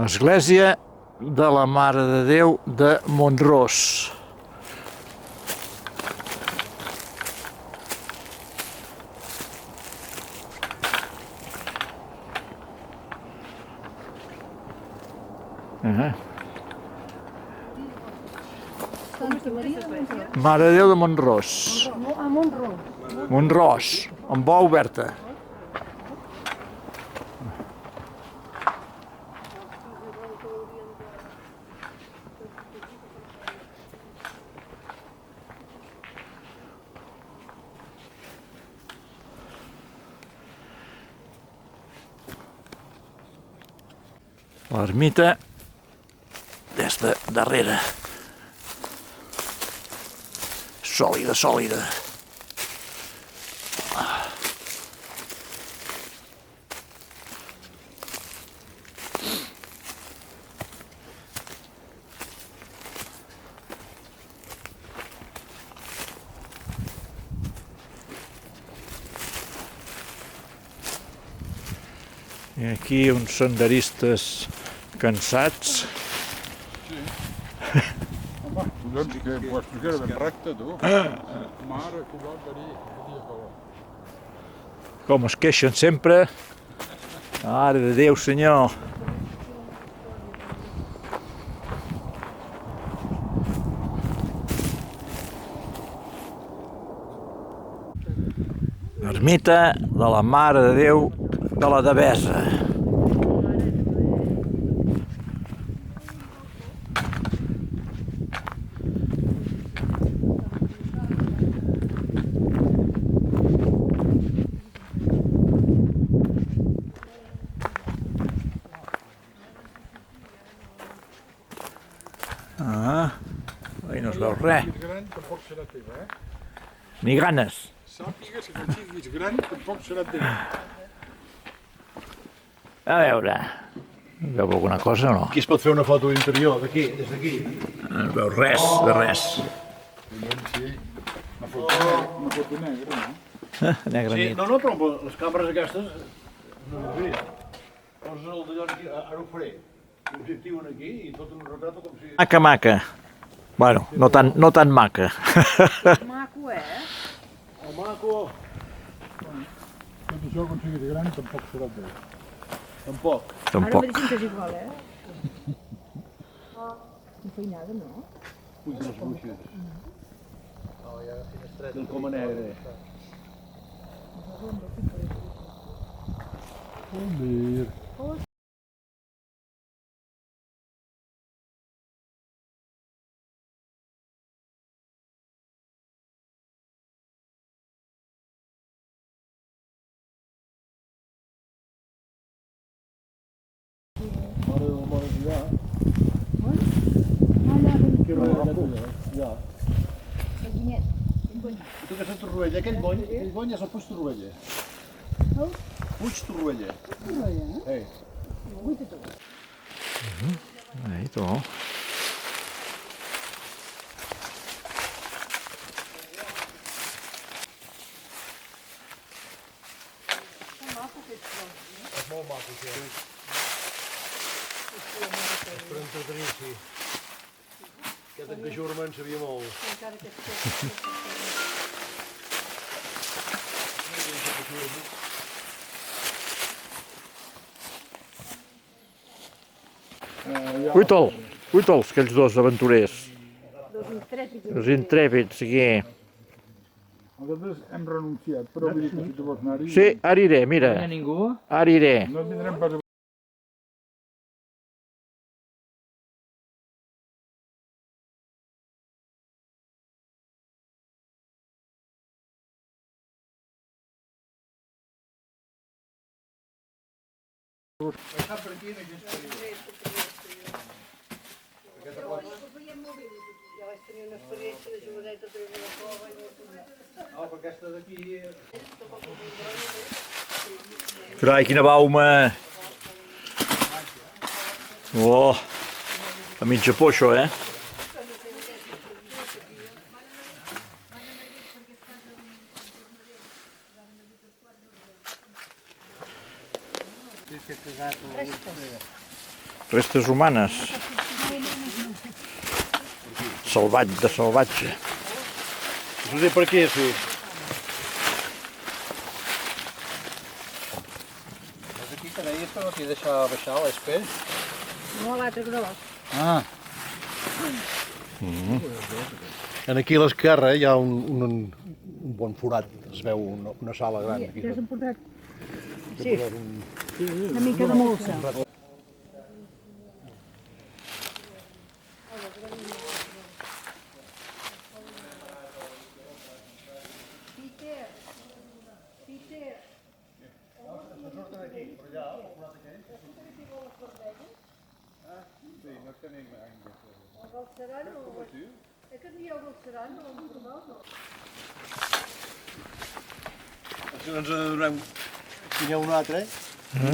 Església de la Mare de Déu de Mont-ros. Mare de Déu de Mont-ros. Mont-ros, amb O oberta. L'ermita des de darrere. Sòlida, sòlida. I aquí uns senderistes cansats. Home, collons, que ho explicaré ben recte, tu. Mare, que va venir a favor. Com es queixen sempre. Mare de Déu, senyor. Ermita de la Mare de Déu de la Devesa. Ahí no es veu res. Si ets gran, tampoc serà teva, Ni ganes. Sàpigues que quan siguis gran, tampoc serà teva. A veure, veu alguna cosa o no? Aquí es pot fer una foto interior, d'aquí, des d'aquí. No es veu res, de res. Collons, sí. Una foto negra, no? Negra Sí, nit. no, però les càmeres aquestes, no ho sé. Poses el d'allò aquí, ara ho faré. L'objectiu aquí i tot un retrato com si... Maca, maca. Bueno, no tan maca. Maco, El maco, Tot això, quan siguis gran, tampoc serà teva. tampoc. Ara Tampoc. mateix és igual, Enfeinada, no? Puig les bruixes. Del coma negre. Joder. Mare del món és allà. Allà, Aquí darrere d'allò, allà. el guinyet. I tu que és Torroella, aquell bony és el Puig Torroella. Puig Torroella. Ei. Ahí, tu. És molt maco, això. És per entretenir-s'hi. Aquest en Cajurma en sabia molt. Uita'ls, aquells dos aventurers. Dos intrèpids. Els intrèpids, sí. Nosaltres hem renunciat, però vull dir que si tu vols anar-hi... Sí, ara iré, mira. ningú? Ara iré. No et vindrem pas a... Aquesta d'aquí... Carai, quina bauma! Oh, a mitja por, això, eh? Restes humanes. Salvatge de salvatge. Això sé per què, sí. És aquí que deies que no t'hi deixava baixar l'espès? No, l'altre gros. Ah. Aquí a l'esquerra hi ha un bon forat, es veu una sala gran. Aquí. Què has emportat? Sí, una mica de molsa. Si no ens adonem que n'hi ha un altre,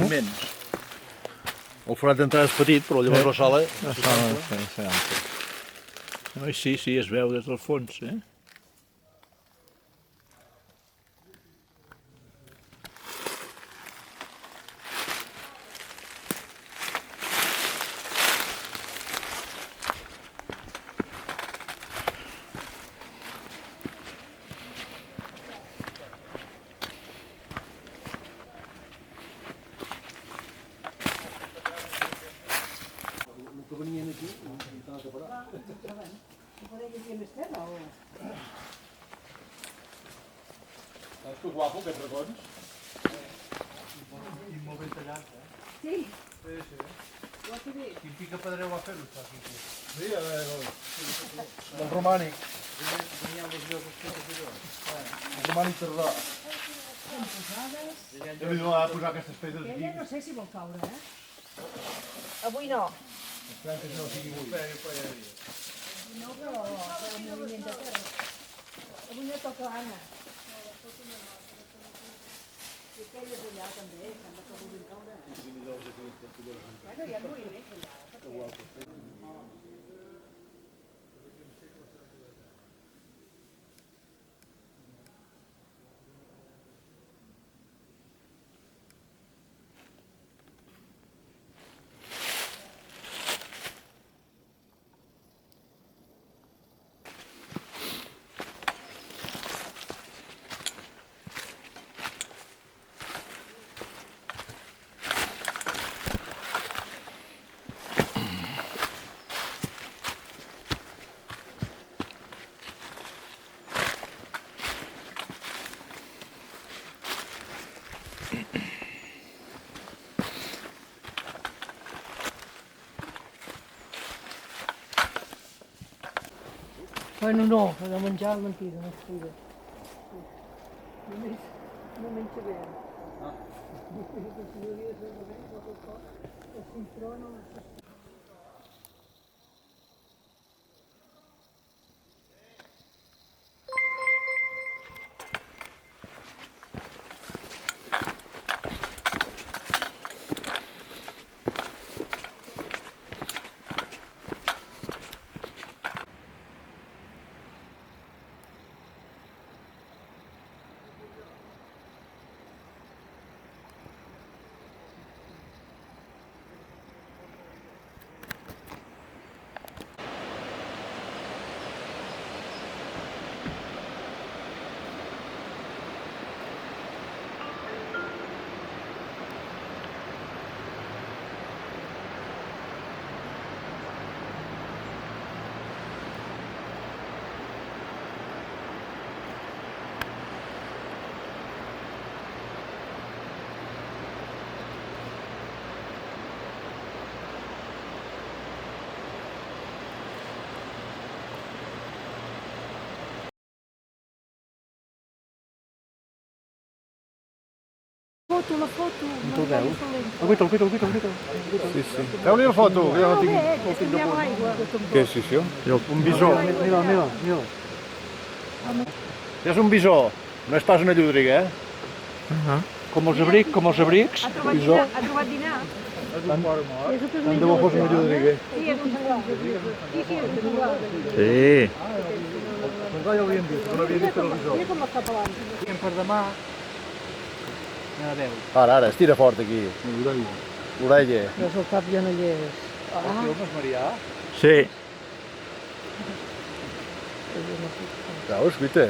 immens. El forat d'entrada és petit, però llavors la sala... Sí, sí, es veu des del fons, eh? Que venien aquí, intentaven separar. Saps que guapo, aquests racons? I molt ben tallat, eh? Sí. Sí, sí. Quin picapedreu va fer-ho, està aquí? Sí, a veure, del romànic. El romànic tardà. Jo li va posar aquestes pedres aquí. Ella no sé si vol caure, eh? Avui no. Esperant que no sigui avui. No, però el moviment de terra. Avui no toca Anna. I aquelles allà també, sembla que vulguin caure. Bueno, hi ha moviments allà. Bueno, no, de menjar mentida, no es cuida. No menja bé. El cinturó no... La foto. Tu veus? Cuita. Sí, sí. Treu-li la foto, que ja no tinc... És que n'hi ha l'aigua. Què és això? Un bisó. Mira. És un bisó, no és pas una llúdriga, eh? Com els abrics. Ha trobat dinar. Tant de bo fos una llúdriga. Sí, és un senyal. Sí, és un senyal. Sí. Doncs ja ho havíem vist, però no havíem vist el bisó. Mira com està pelant. Per demà... Ara, estira fort aquí. L'orella. Però el cap ja no hi és. Marià. Sí. Veus, guita?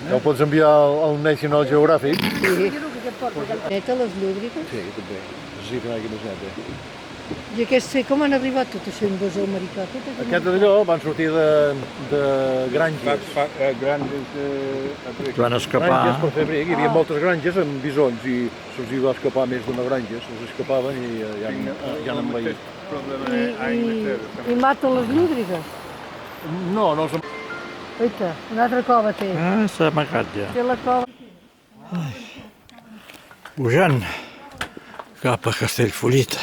Ja ho pots enviar al National Geographic? Sí. Neta, les llúdrigues. Sí, també. Necessiten aigua més neta. I aquest, com han arribat tot això invasor americà? Aquest d'allò van sortir de granges. Grandes Van escapar. Granges per fer bric. Hi havia moltes granges amb bisons i se'ls hi va escapar més d'una granja. Se'ls escapaven i ja han envaït. I mata les llúdrigues. No, no els... Oita, una altra cova té. Ah, s'ha amagat ja. Té la cova. Pujant cap a Castellfollit.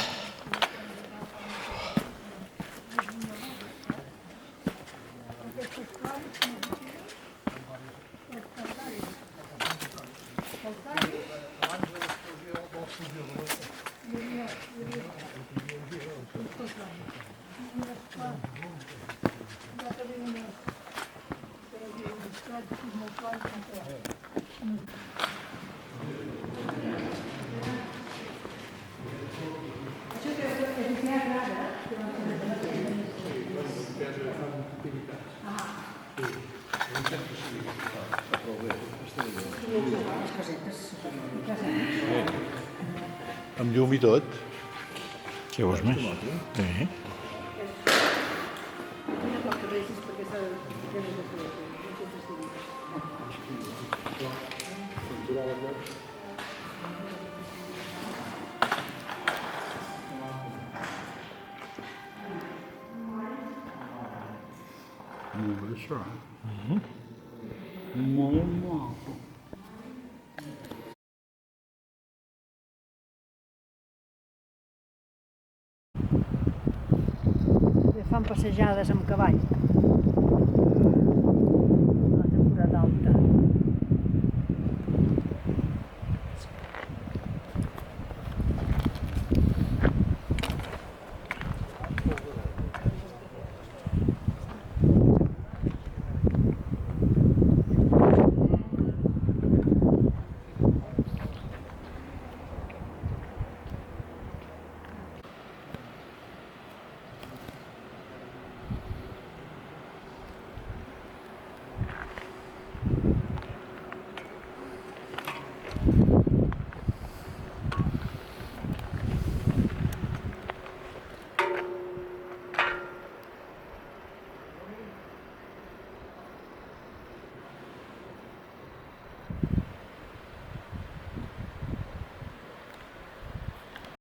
Amb llum i tot. Què vols més? Sí. Això. Molt maco. Fan passejades amb cavall. La temporada alta.